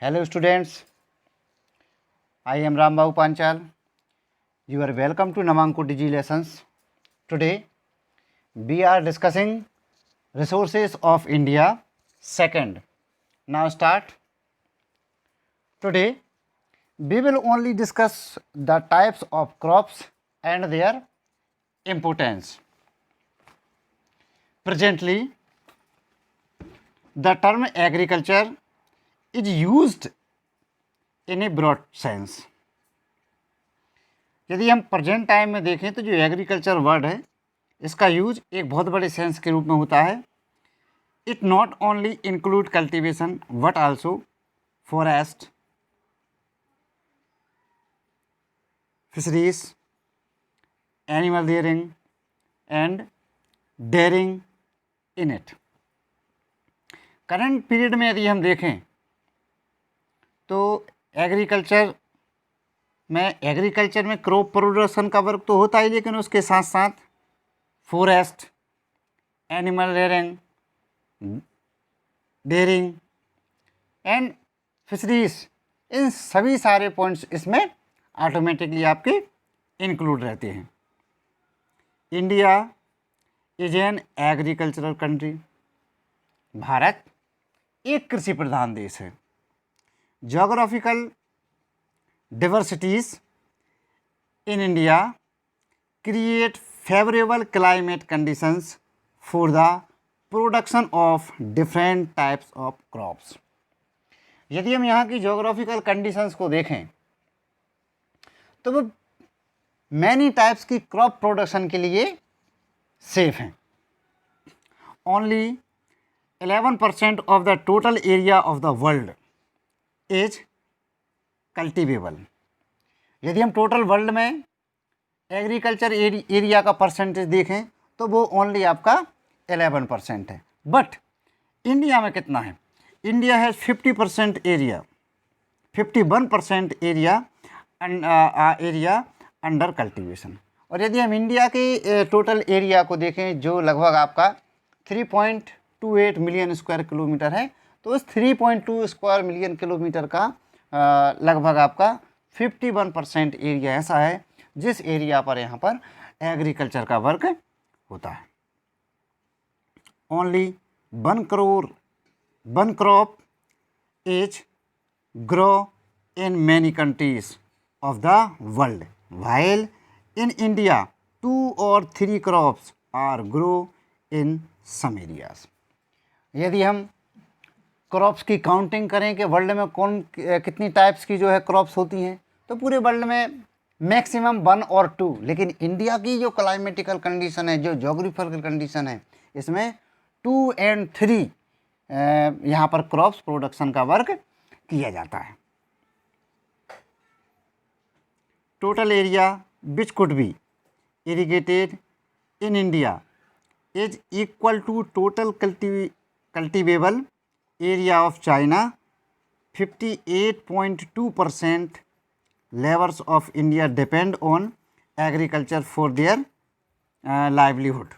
Hello students, I am Rambabu Panchal. You are welcome to Namanko Digi Lessons. Today we are discussing resources of India second. Now start. Today we will only discuss the types of crops and their importance. Presently the term agriculture is used in a broad sense. यदि हम present time में देखें तो जो agriculture word है इसका use एक बहुत बड़े सेंस के रूप में होता है. It not only include cultivation but also forest, fisheries, animal rearing and dairying in it. Current period में यदि हम देखें तो एग्रीकल्चर में क्रॉप प्रोडक्शन का वर्क तो होता ही, लेकिन उसके साथ साथ forest, animal rearing, dairying and fisheries, इन सभी सारे पॉइंट्स इसमें ऑटोमेटिकली आपके इंक्लूड रहते हैं. India is an agricultural country. Bharat एक कृषि प्रधान देश है. Geographical diversities in India create favorable climate conditions for the production of different types of crops. यदि हम यहाँ की जोग्राफिकल कंडीशंस को देखें तो वो मैनी टाइप्स की क्रॉप प्रोडक्शन के लिए सेफ हैं. Only 11% of the total area of the world is cultivable. यदि हम टोटल वर्ल्ड में एग्रीकल्चर एरिया का परसेंटेज देखें तो वो ओनली आपका 11% है. बट इंडिया में कितना है? इंडिया है 50% एरिया, 51% एरिया अंडर कल्टीवेशन. और यदि हम इंडिया के टोटल एरिया को देखें जो लगभग आपका 3.28 मिलियन स्क्वायर किलोमीटर है, तो उस 3.2 स्क्वायर मिलियन किलोमीटर का लगभग आपका 51% एरिया ऐसा है जिस एरिया पर यहाँ पर एग्रीकल्चर का वर्क होता है. Only 1 crop is grow in many countries of the world, while in India 2 और 3 crops are grow in some areas. यदि हम क्रॉप्स की काउंटिंग करें कि वर्ल्ड में कितनी टाइप्स की जो है क्रॉप्स होती हैं, तो पूरे वर्ल्ड में मैक्सिमम 1 और 2, लेकिन इंडिया की जो क्लाइमेटिकल कंडीशन है, जो जोग्राफिकल कंडीशन है, इसमें 2 और 3 यहाँ पर क्रॉप्स प्रोडक्शन का वर्क किया जाता है. Total area which could be irrigated in India is equal to total cultivable area of China. 58.2% laborers of India depend on agriculture for their livelihood.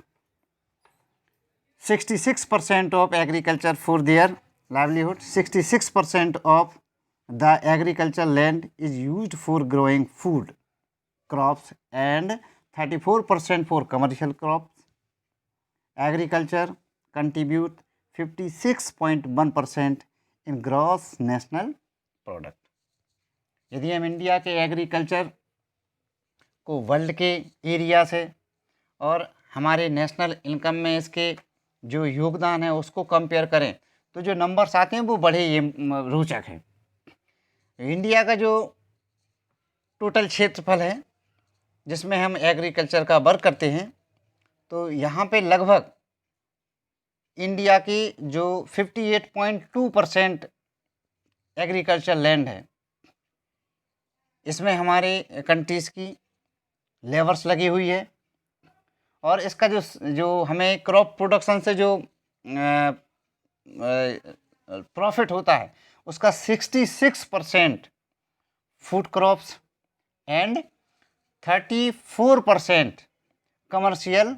66% of agriculture for their livelihood. 66% of the agricultural land is used for growing food crops and 34% for commercial crops. Agriculture contribute 56.1% in gross national product. यदि हम India के agriculture को world के area से और हमारे national income में इसके जो योगदान है उसको कंपेयर करें तो जो नंबर्स आते हैं वो बड़े ये रोचक हैं. इंडिया का जो टोटल क्षेत्रफल है जिसमें हम एग्रीकल्चर का वर्क करते हैं, तो यहाँ पे लगभग इंडिया की जो 58.2% एग्रीकल्चर लैंड है, इसमें हमारे कंट्रीज़ की लेबर्स लगी हुई है. और इसका जो हमें क्रॉप प्रोडक्शन से जो प्रॉफिट होता है उसका 66% food crops and 34% commercial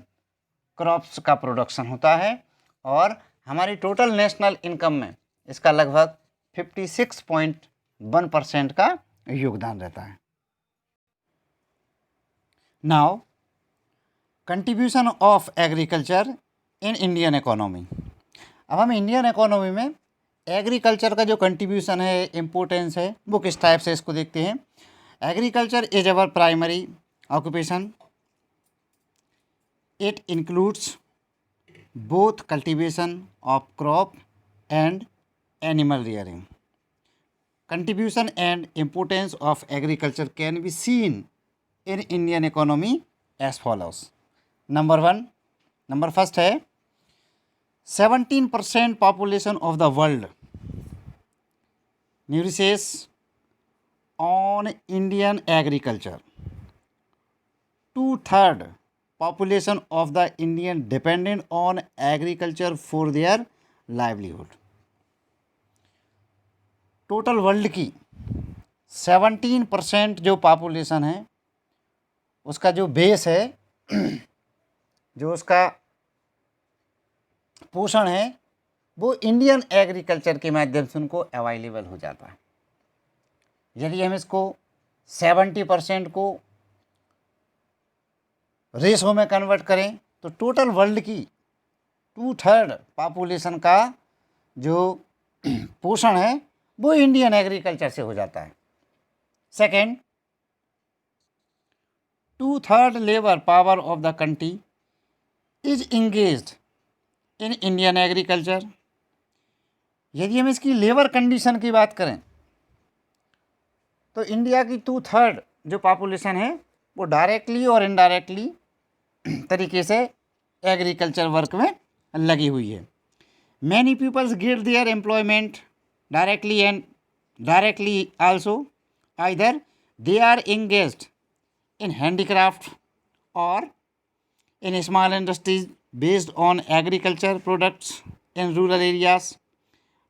crops का प्रोडक्शन होता है. और हमारी टोटल नेशनल इनकम में इसका लगभग 56.1% का योगदान रहता है। Now contribution of agriculture in Indian economy. अब हम इंडियन इकोनॉमी में एग्रीकल्चर का जो कंट्रीब्यूशन है, इम्पोर्टेंस है, वो किस टाइप से इसको देखते हैं। Agriculture is our primary occupation. It includes both cultivation of crop and animal rearing. Contribution and importance of agriculture can be seen in Indian economy as follows. Number first है 17% population of the world nourishes on Indian agriculture. 2/3 population of the Indian dependent on agriculture for their livelihood. Total world की 17% जो population है, उसका जो base है, जो उसका पोषण है, वो इंडियन एग्रीकल्चर के माध्यम से उनको अवेलेबल हो जाता है। यदि हम इसको 70% को रेशो में कन्वर्ट करें तो टोटल वर्ल्ड की 2/3 पॉपुलेशन का जो पोषण है वो इंडियन एग्रीकल्चर से हो जाता है। Second, 2/3 labour power of the country is engaged in Indian agriculture. यदि हम इसकी लेबर कंडीशन की बात करें तो इंडिया की 2/3 जो पॉपुलेशन है वो डायरेक्टली और इनडायरेक्टली तरीके से एग्रीकल्चर वर्क में लगी हुई है। Many peoples get their employment directly and directly also, either they are engaged in handicraft और in small industries based on agriculture products in rural areas.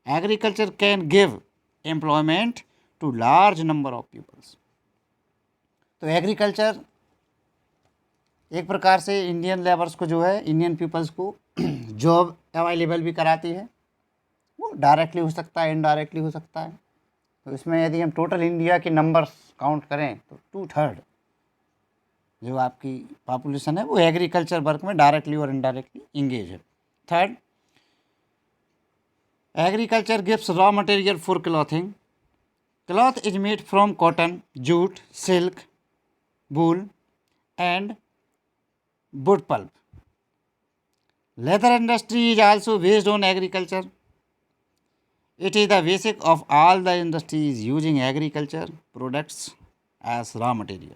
Agriculture can give employment to large number of peoples. तो agriculture एक प्रकार से Indian labours को जो है, Indian peoples को job available भी कराती है। वो डायरेक्टली हो सकता है, इनडायरेक्टली हो सकता है। तो इसमें यदि हम टोटल इंडिया के नंबर्स काउंट करें तो 2/3 जो आपकी पॉपुलेशन है वो एग्रीकल्चर वर्क में डायरेक्टली और इनडायरेक्टली इंगेज है। Third, agriculture gives raw material for clothing. Cloth is made from cotton, jute, silk, wool and wood pulp. Leather industry is also based on agriculture. It is the basic of all the industries using agriculture products as raw material.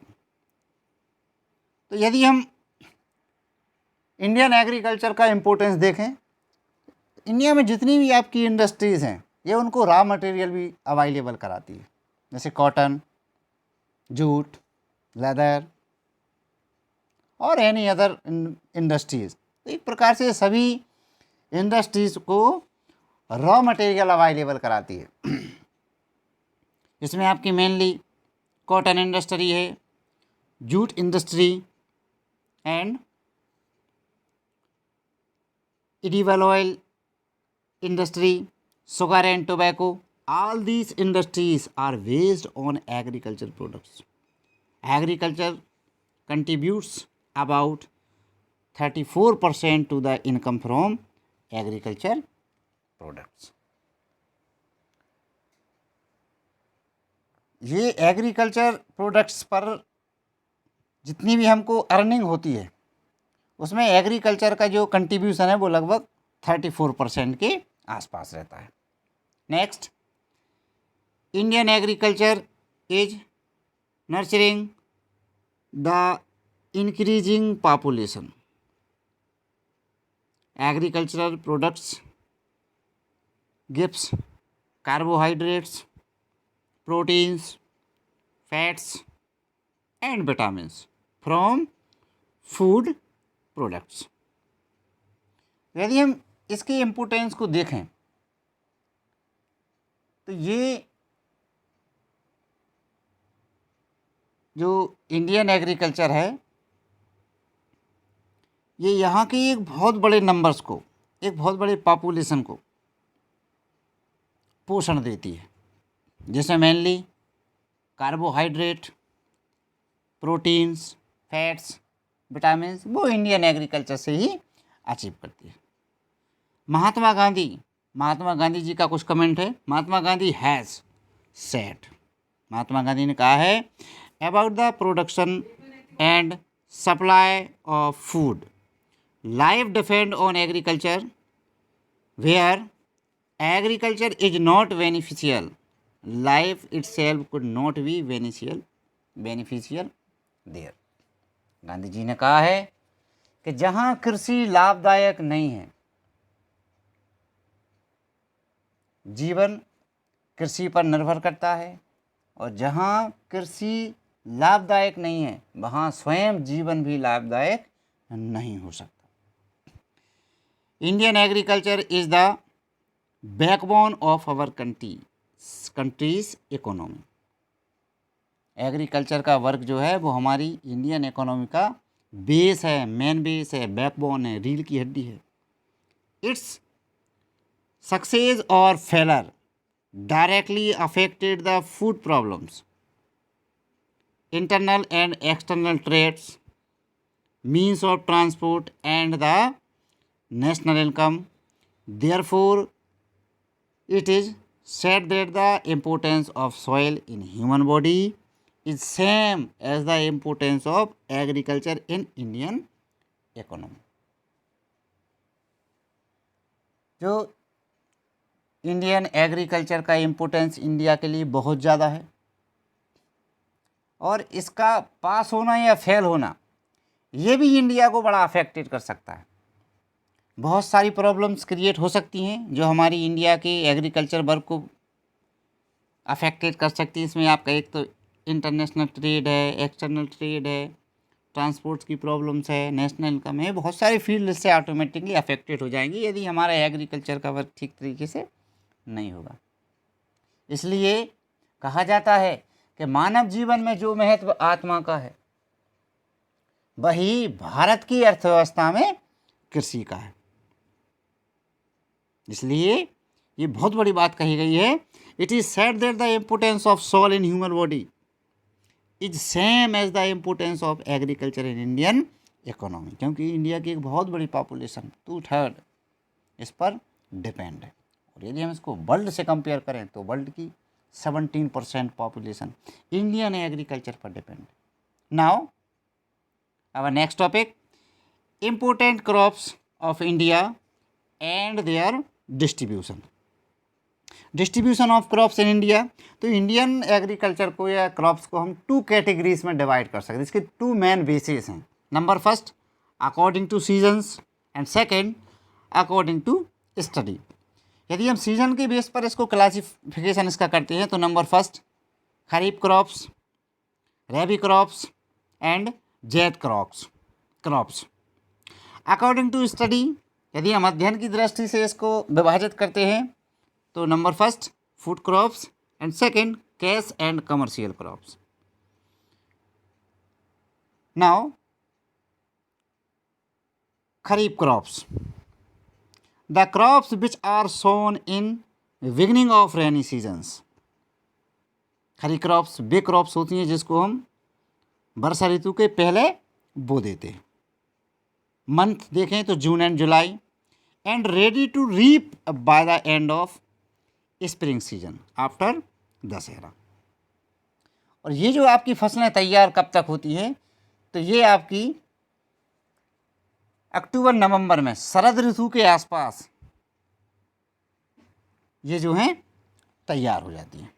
तो यदि हम Indian agriculture का importance देखें, India में जितनी भी आपकी industries हैं ये उनको रॉ मटेरियल भी अवेलेबल कराती है, जैसे कॉटन, जूट, लेदर और एनी अदर इंडस्ट्रीज़। तो एक प्रकार से सभी इंडस्ट्रीज़ को रॉ मटेरियल अवेलेबल कराती है। इसमें आपकी मेनली कॉटन इंडस्ट्री है, jute industry and edible oil industry, sugar and tobacco. All these industries are based on agriculture products. Agriculture contributes about 34% to the income from agriculture products. ये agriculture products पर जितनी भी हमको earning होती है उसमें agriculture का जो कंट्रीब्यूशन है वो लगभग 34% के आसपास रहता है। Next, Indian agriculture is nurturing the increasing population. Agricultural products gives carbohydrates, proteins, fats and vitamins from food products. यदि हम इसके इम्पोर्टेंस को देखें तो ये जो इंडियन एग्रीकल्चर है ये यहाँ के एक बहुत बड़े नंबर्स को, एक बहुत बड़े पॉपुलेशन को पोषण देती है, जिसमें mainly carbohydrate, proteins, fats, vitamin वो इंडियन एग्रीकल्चर से ही अचीव करती है। महात्मा गांधी जी का कुछ कमेंट है। महात्मा गांधी हैज़ सेड, महात्मा गांधी ने कहा है, about the production and supply of food life depend on agriculture, where agriculture is not beneficial life itself could not be beneficial there. Gandhi ji ने कहा है कि जहाँ कृषि लाभदायक नहीं है, जीवन कृषि पर निर्भर करता है, और जहाँ कृषि लाभदायक नहीं है वहाँ स्वयं जीवन भी लाभदायक नहीं हो सकता। Indian agriculture is the backbone of our country's economy. Agriculture का वर्क जो है वो हमारी इंडियन इकोनॉमी का बेस है, मेन बेस है, बैकबोन है, रीढ़ की हड्डी है। इट्स सक्सेस और failure directly affected the food problems, internal and external trades, means of transport and the national income. Therefore, it is said that the importance of soil in human body is same as the importance of agriculture in Indian economy. जो Indian agriculture का importance India के लिए बहुत ज़्यादा है, और इसका पास होना या फेल होना ये भी इंडिया को बड़ा अफेक्टेड कर सकता है। बहुत सारी प्रॉब्लम्स क्रिएट हो सकती हैं जो हमारी इंडिया के एग्रीकल्चर वर्क को अफेक्टेड कर सकती है। इसमें आपका एक तो इंटरनेशनल ट्रेड है, एक्सटर्नल ट्रेड है, ट्रांसपोर्ट की प्रॉब्लम्स है, नेशनल इनकम है, बहुत सारी फील्ड से ऑटोमेटिकली अफेक्टेड हो जाएंगी यदि हमारा एग्रीकल्चर का वर्क ठीक तरीके से नहीं होगा। इसलिए कहा जाता है कि मानव जीवन में जो महत्व आत्मा का है वही भारत की अर्थव्यवस्था में कृषि का है। इसलिए ये बहुत बड़ी बात कही गई है। It is said that the importance of soul in human body is same as the importance of agriculture in Indian economy, क्योंकि इंडिया की एक बहुत बड़ी पॉपुलेशन 2/3 इस पर डिपेंड है। और यदि हम इसको वर्ल्ड से कंपेयर करें तो वर्ल्ड की 17% पॉपुलेशन इंडियन एग्रीकल्चर पर डिपेंड है। Now our next topic, important crops of India and their distribution of crops in India। तो इंडियन एग्रीकल्चर को या क्रॉप्स को हम 2 कैटेगरीज में डिवाइड कर सकते हैं। इसके 2 मेन बेसिस हैं। Number first according to seasons and second according to study. यदि हम सीजन के बेस पर इसको क्लासिफिकेशन इसका करते हैं तो number first kharif crops, rabi crops and zaid crops. According to study, यदि हम अध्ययन की दृष्टि से इसको विभाजित करते हैं तो number first food crops and second cash and commercial crops. Now kharif crops, the crops which are sown in beginning of rainy seasons. Kharif crops वे क्रॉप्स होती हैं जिसको हम वर्षा ऋतु के पहले बो देते हैं। मंथ देखें तो June and July, and ready to reap by the end of spring season after Dussehra. और ये जो आपकी फसलें तैयार कब तक होती हैं तो ये आपकी अक्टूबर नवंबर में शरद ऋतु के आसपास ये जो हैं तैयार हो जाती हैं,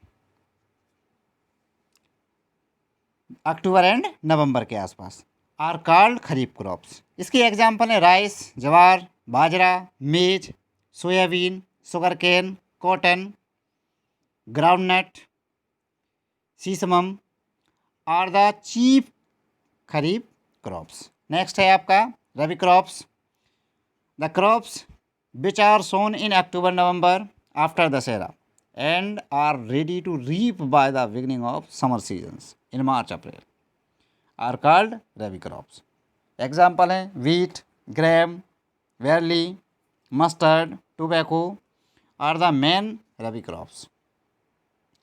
अक्टूबर एंड नवंबर के आसपास। Are called kharif crops. इसके एग्जाम्पल हैं rice, jowar, bajra, maize, soybean, sugar cane, cotton, groundnut, sesamum are the chief kharif crops. Next है आपका rabi crops, the crops which are sown in October November after Dussehra and are ready to reap by the beginning of summer seasons in March April are called rabi crops. Example हैं wheat, gram, barley, mustard, tobacco are the main rabi crops.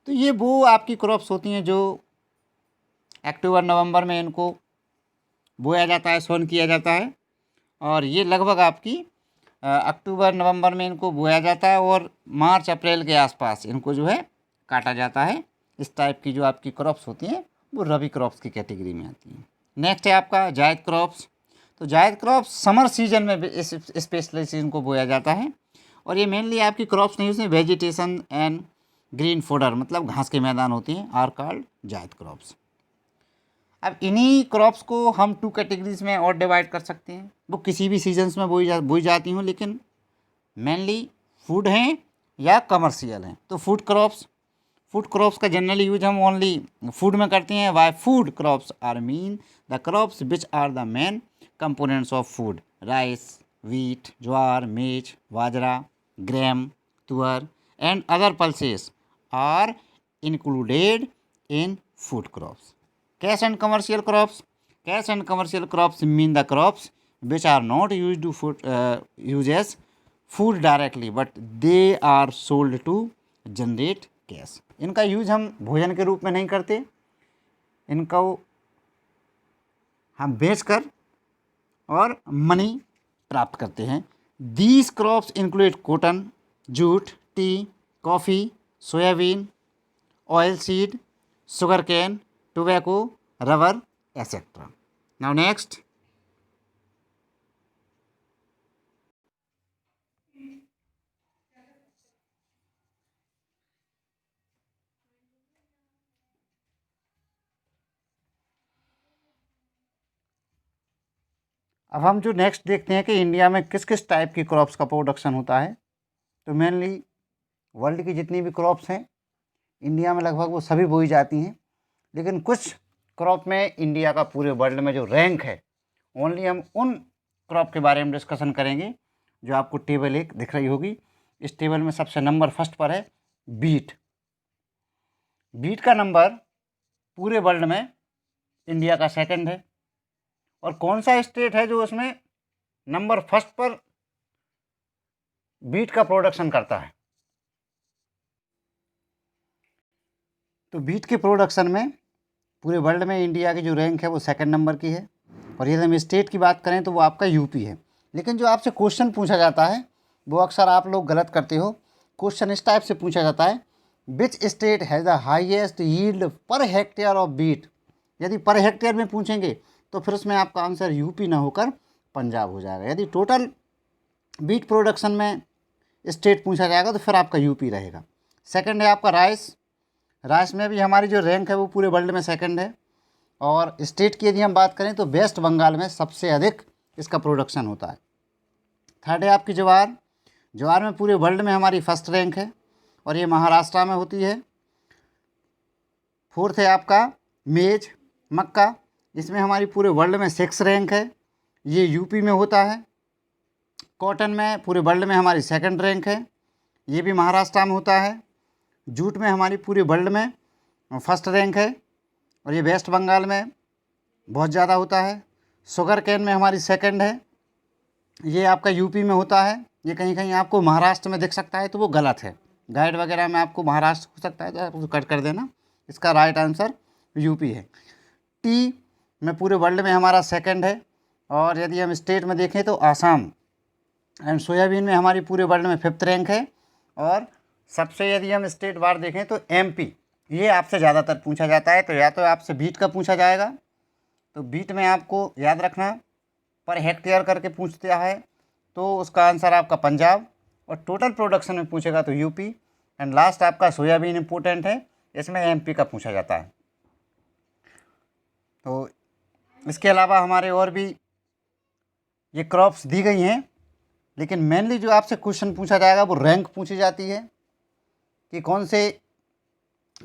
तो ये वो आपकी crops होती हैं जो अक्टूबर नवंबर में इनको बोया जाता है, सोन किया जाता है, और ये लगभग आपकी अक्टूबर नवंबर में इनको बोया जाता है और मार्च अप्रैल के आसपास इनको जो है काटा जाता है। इस टाइप की जो आपकी क्रॉप्स होती हैं वो रबी क्रॉप्स की कैटेगरी में आती हैं। नेक्स्ट है आपका जायद क्रॉप्स। तो जायद क्रॉप्स समर सीजन में स्पेशली इनको बोया जाता है, और ये मेनली आपकी क्रॉप्स नहीं, उसमें वेजिटेशन एंड ग्रीन फोडर मतलब घास के मैदान होती हैं, आर कॉल्ड जायद क्रॉप्स। अब इन्हीं क्रॉप्स को हम 2 कैटेगरीज में और डिवाइड कर सकते हैं। वो किसी भी सीजन्स में बोई जाती हूँ, लेकिन मेनली फूड हैं या कमर्शियल हैं। तो फूड क्रॉप्स का जनरली यूज हम ओनली फूड में करते हैं। Why food crops are mean the crops which are the main components of food, rice, wheat, jowar, maize, bajra, gram, tuar and other pulses are included in food crops. Cash and commercial crops. Cash and commercial crops mean the crops which are not used to use as food directly, but they are sold to generate cash. इनका use हम भोजन के रूप में नहीं करते, इनको हम बेचकर और मनी प्राप्त करते हैं। These crops include cotton, jute, tea, coffee, soybean, oil seed, sugarcane, tobacco, rubber, etc. Now next, अब हम जो नेक्स्ट देखते हैं कि इंडिया में किस किस टाइप की क्रॉप्स का प्रोडक्शन होता है। तो मेनली वर्ल्ड की जितनी भी क्रॉप्स हैं इंडिया में लगभग वो सभी बोई जाती हैं, लेकिन कुछ क्रॉप में इंडिया का पूरे वर्ल्ड में जो रैंक है, ओनली हम उन क्रॉप के बारे में डिस्कशन करेंगे जो आपको टेबल 1 दिख रही होगी। इस टेबल में सबसे नंबर फर्स्ट पर है बीट। बीट का नंबर पूरे वर्ल्ड में इंडिया का सेकंड है। और कौन सा स्टेट है जो उसमें नंबर फर्स्ट पर बीट का प्रोडक्शन करता है? तो बीट के प्रोडक्शन में पूरे वर्ल्ड में इंडिया की जो रैंक है वो सेकंड नंबर की है। और यदि हम स्टेट की बात करें तो वो आपका यूपी है। लेकिन जो आपसे क्वेश्चन पूछा जाता है वो अक्सर आप लोग गलत करते हो। क्वेश्चन इस टाइप से पूछा जाता है, which state has the highest yield per hectare off beat. यदि पर हेक्टेयर में पूछेंगे तो फिर उसमें आपका आंसर यूपी ना होकर पंजाब हो जाएगा। यदि टोटल बीट प्रोडक्शन में स्टेट पूछा जाएगा तो फिर आपका यूपी रहेगा। सेकंड है आपका राइस। राइस में भी हमारी जो रैंक है वो पूरे वर्ल्ड में सेकंड है। और स्टेट की यदि हम बात करें तो वेस्ट बंगाल में सबसे अधिक इसका प्रोडक्शन होता है। थर्ड है आपकी ज्वार। ज्वार में पूरे वर्ल्ड में हमारी फर्स्ट रैंक है और ये महाराष्ट्र में होती है। फोर्थ है आपका मेज, मक्का, इसमें हमारी पूरे वर्ल्ड में 6 रैंक है, ये यूपी में होता है। कॉटन में पूरे वर्ल्ड में हमारी सेकंड रैंक है, ये भी महाराष्ट्र में होता है। जूट में हमारी पूरे वर्ल्ड में फर्स्ट रैंक है और ये वेस्ट बंगाल में बहुत ज़्यादा होता है। शुगर कैन में हमारी सेकंड है, ये आपका यूपी में होता है। ये कहीं कहीं आपको महाराष्ट्र में दिख सकता है तो वो गलत है, गाइड वगैरह में आपको महाराष्ट्र हो सकता है तो आप उसको कट कर देना। इसका राइट आंसर यूपी है। टी में पूरे वर्ल्ड में हमारा सेकंड है और यदि हम स्टेट में देखें तो आसाम। एंड सोयाबीन में हमारी पूरे वर्ल्ड में 5th रैंक है। और सबसे यदि हम स्टेट वार देखें तो एमपी, ये आपसे ज़्यादातर पूछा जाता है। तो या तो आपसे बीट का पूछा जाएगा, तो बीट में आपको याद रखना पर हेक्टेयर करके पूछता है तो उसका आंसर आपका पंजाब। और टोटल प्रोडक्शन में पूछेगा तो यूपी। एंड लास्ट आपका सोयाबीन इम्पोर्टेंट है, इसमें एमपी का पूछा जाता है। तो इसके अलावा हमारे और भी ये क्रॉप्स दी गई हैं, लेकिन मेनली जो आपसे क्वेश्चन पूछा जाएगा वो रैंक पूछी जाती है कि कौन से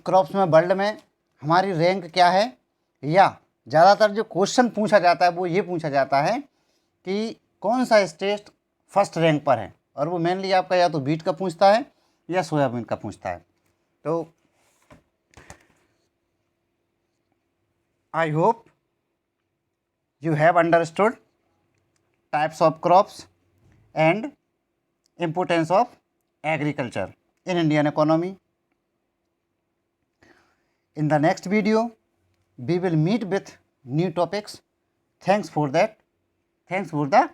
क्रॉप्स में वर्ल्ड में हमारी रैंक क्या है। या ज़्यादातर जो क्वेश्चन पूछा जाता है वो ये पूछा जाता है कि कौन सा स्टेट फर्स्ट रैंक पर है, और वो मेनली आपका या तो बीट का पूछता है या सोयाबीन का पूछता है। तो I hope you have understood types of crops and importance of agriculture in Indian economy. In the next video, we will meet with new topics. Thanks for that. Thanks for the